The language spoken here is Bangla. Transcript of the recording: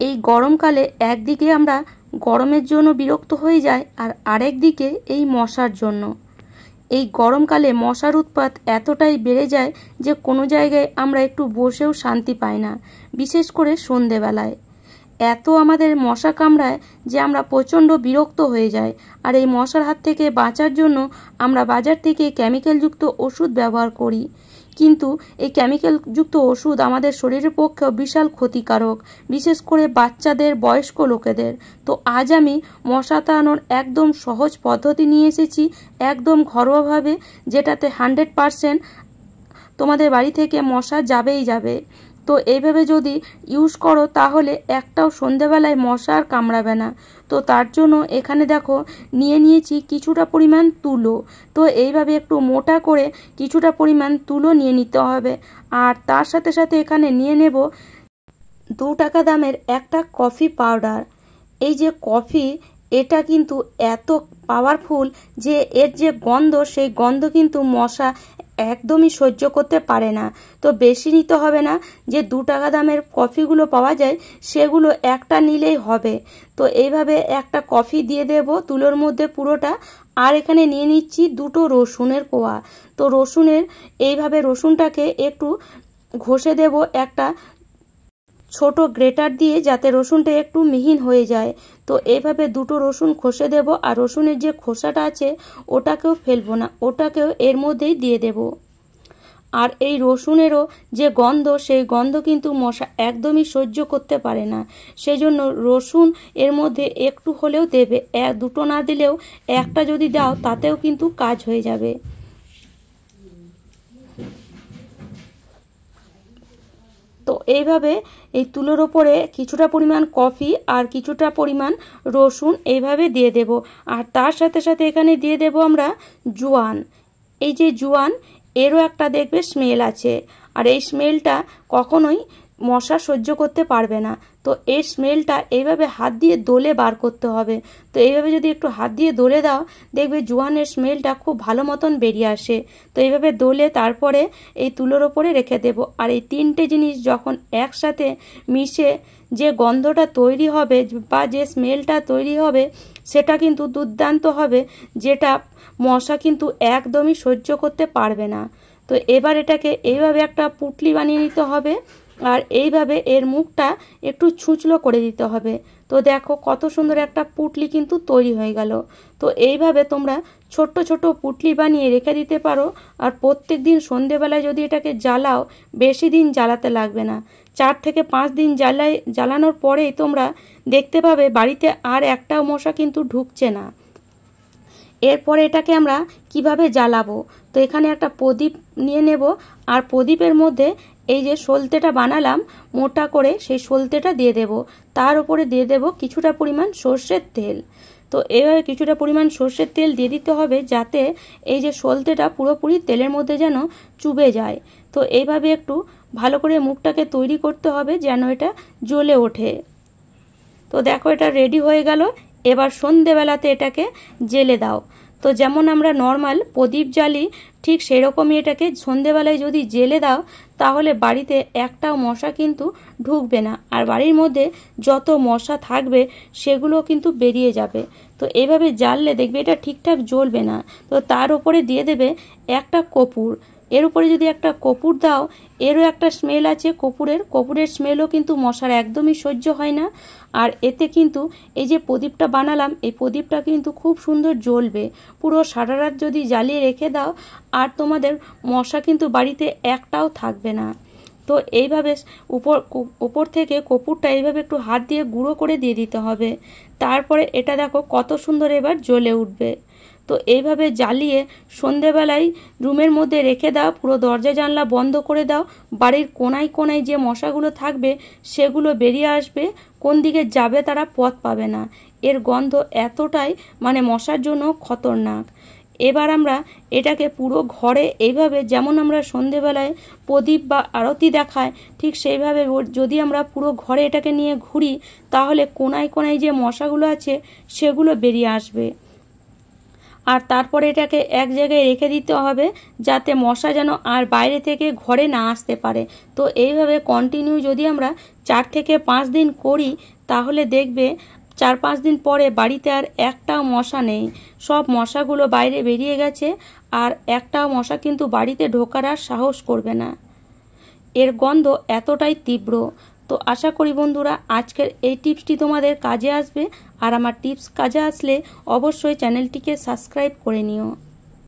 এই গরমকালে একদিকে আমরা গরমের জন্য বিরক্ত হয়ে যাই আর আরেক দিকে এই মশার জন্য। এই গরমকালে মশার উৎপাত এতটাই বেড়ে যায় যে কোনো জায়গায় আমরা একটু বসেও শান্তি পাই না, বিশেষ করে সন্ধেবেলায়। এত আমাদের মশা কামড়ায় যে আমরা প্রচণ্ড বিরক্ত হয়ে যাই। আর এই মশার হাত থেকে বাঁচার জন্য আমরা বাজার থেকে কেমিক্যালযুক্ত ওষুধ ব্যবহার করি, কিন্তু এই কেমিক্যালযুক্ত ওষুধ আমাদের শরীরের পক্ষেও বিশাল ক্ষতিকারক, বিশেষ করে বাচ্চাদের, বয়স্ক লোকেদের। তো আজ আমি মশা তাড়ানোর একদম সহজ পদ্ধতি নিয়ে এসেছি, একদম ঘরোয়াভাবে, যেটাতে 100% তোমাদের বাড়ি থেকে মশা যাবেই যাবে। তো এইভাবে যদি ইউজ করো তাহলে একটাও সন্ধেবেলায় মশা আর কামড়াবে না। তো তার জন্য এখানে দেখো নিয়েছি কিছুটা পরিমাণ তুলো। তো এইভাবে একটু মোটা করে কিছুটা পরিমাণ তুলো নিয়ে নিতে হবে। আর তার সাথে সাথে এখানে নিয়ে নেব 2 টাকা দামের একটা কফি পাউডার। এই যে কফি, এটা কিন্তু এত পাওয়ারফুল যে এর যে গন্ধ, সেই গন্ধ কিন্তু মশা একদমই সহ্য করতে পারে না। তো বেশি নিতে হবে না, যে 2 টাকা দামের কফিগুলো পাওয়া যায় সেগুলো একটা নিলেই হবে। তো এইভাবে একটা কফি দিয়ে দেব তুলোর মধ্যে পুরোটা। আর এখানে নিয়ে নিচ্ছি 2টো রসুনের কোয়া। তো এইভাবে রসুনটাকে একটু ঘষে দেব একটা ছোট গ্রেটার দিয়ে, যাতে রসুনটা একটু মিহিন হয়ে যায়। তো এইভাবে 2টো রসুন ঘষে দেব। আর রসুনের যে খোসাটা আছে ওটাকেও ফেলবো না, ওটাকেও এর মধ্যেই দিয়ে দেব। আর এই রসুনেরও যে গন্ধ, সেই গন্ধ কিন্তু মশা একদমই সহ্য করতে পারে না। সেই জন্য রসুন এর মধ্যে একটু হলেও দেবে, 2টো না দিলেও একটা যদি দাও তাতেও কিন্তু কাজ হয়ে যাবে। তো এইভাবে এই তুলোর ওপরে কিছুটা পরিমাণ কফি আর কিছুটা পরিমাণ রসুন এইভাবে দিয়ে দেব। আর তার সাথে সাথে এখানে দিয়ে দেব আমরা জোয়ান। এই যে জোয়ান, এরও একটা দেখবে স্মেল আছে, আর এই স্মেলটা কখনোই মশা সহ্য করতে পারবে না। তো এই স্মেলটা এইভাবে হাত দিয়ে দলে বার করতে হবে। তো এইভাবে যদি একটু হাত দিয়ে দলে দাও, দেখবে জোয়ানের স্মেলটা খুব ভালো মতন বেরিয়ে আসে। তো এইভাবে দলে তারপরে এই তুলোর ওপরে রেখে দেব। আর এই 3টে জিনিস যখন একসাথে মিশে যে গন্ধটা তৈরি হবে বা যে স্মেলটা তৈরি হবে, সেটা কিন্তু দুর্দান্ত হবে, যেটা মশা কিন্তু একদমই সহ্য করতে পারবে না। তো এবার এটাকে এইভাবে একটা পুঁটলি বানিয়ে নিতে হবে। আর এইভাবে এর মুখটা একটু ছুঁচলো করে দিতে হবে। তো দেখো কত সুন্দর একটা পুঁটলি কিন্তু তৈরি হয়ে গেল। তো এইভাবে তোমরা ছোট্ট ছোট পুঁটলি বানিয়ে রেখে দিতে পারো। আর প্রত্যেক দিন সন্ধেবেলায় যদি এটাকে জ্বালাও, বেশি দিন জ্বালাতে লাগবে না। 4 থেকে 5 দিন জ্বালানোর পরেই তোমরা দেখতে পাবে বাড়িতে আর একটাও মশা কিন্তু ঢুকছে না। এরপরে এটাকে আমরা কিভাবে জ্বালাবো, তো এখানে একটা প্রদীপ নিয়ে নেব। আর প্রদীপের মধ্যে এই যে সলতেটা বানালাম মোটা করে, সেই সলতেটা দিয়ে দেব। তার উপরে দিয়ে দেব কিছুটা পরিমাণ সর্ষের তেল। তো এভাবে কিছুটা পরিমাণ সর্ষের তেল দিয়ে দিতে হবে, যাতে এই যে সলতেটা পুরোপুরি তেলের মধ্যে যেন চুবে যায়। তো এইভাবে একটু ভালো করে মুখটাকে তৈরি করতে হবে যেন এটা জ্বলে ওঠে। তো দেখো এটা রেডি হয়ে গেল। এবার সন্ধেবেলাতে এটাকে জেলে দাও। তো যেমন আমরা নর্মাল প্রদীপ জ্বালি, ঠিক সেরকমই এটাকে সন্ধেবেলায় যদি জেলে দাও, তাহলে বাড়িতে একটাও মশা কিন্তু ঢুকবে না। আর বাড়ির মধ্যে যত মশা থাকবে সেগুলো কিন্তু বেরিয়ে যাবে। তো এইভাবে জ্বাললে দেখবে এটা ঠিকঠাক জ্বলবে না। তো তার উপরে দিয়ে দেবে একটা কর্পূর। এর উপরে যদি একটা কর্পূর দাও, এরও একটা স্মেল আছে কর্পূরের স্মেলও কিন্তু মশার একদমই সহ্য হয় না। আর এতে কিন্তু এই যে প্রদীপটা বানালাম, এই প্রদীপটা কিন্তু খুব সুন্দর জ্বলবে। পুরো সারা রাত যদি জ্বালিয়ে রেখে দাও, আর তোমাদের মশা কিন্তু বাড়িতে একটাও থাকবে না। তো এইভাবে উপর থেকে কর্পূরটা এইভাবে একটু হাত দিয়ে গুঁড়ো করে দিয়ে দিতে হবে। তারপরে এটা দেখো কত সুন্দর এবার জ্বলে উঠবে। তো এইভাবে জ্বালিয়ে সন্ধেবেলায় রুমের মধ্যে রেখে দাও, পুরো দরজা জানলা বন্ধ করে দাও। বাড়ির কোনায় কোনায় যে মশাগুলো থাকবে সেগুলো বেরিয়ে আসবে, কোন দিকে যাবে তারা পথ পাবে না। এর গন্ধ এতটাই মশার জন্য খতরনাক। এবার আমরা এটাকে পুরো ঘরে এইভাবে, যেমন আমরা সন্ধেবেলায় প্রদীপ বা আরতি দেখায়, ঠিক সেইভাবে যদি আমরা পুরো ঘরে এটাকে নিয়ে ঘুরি, তাহলে কোনায় কোনায় যে মশাগুলো আছে সেগুলো বেরিয়ে আসবে। আর তারপরে এটাকে এক জায়গায় রেখে দিতে হবে যাতে মশা যেন আর বাইরে থেকে ঘরে না আসতে পারে। তো এইভাবে কন্টিনিউ যদি আমরা 4 থেকে 5 দিন করি তাহলে দেখবে 4-5 দিন পরে বাড়িতে আর একটাও মশা নেই, সব মশাগুলো বাইরে বেরিয়ে গেছে আর একটাও মশা কিন্তু বাড়িতে ঢোকার আর সাহস করবে না। এর গন্ধ এতটাই তীব্র। তো আশা করি বন্ধুরা আজকের এই টিপসটি তোমাদের কাজে আসবে, আর আমার টিপস কাজে আসলে অবশ্যই চ্যানেলটিকে সাবস্ক্রাইব করে নিও।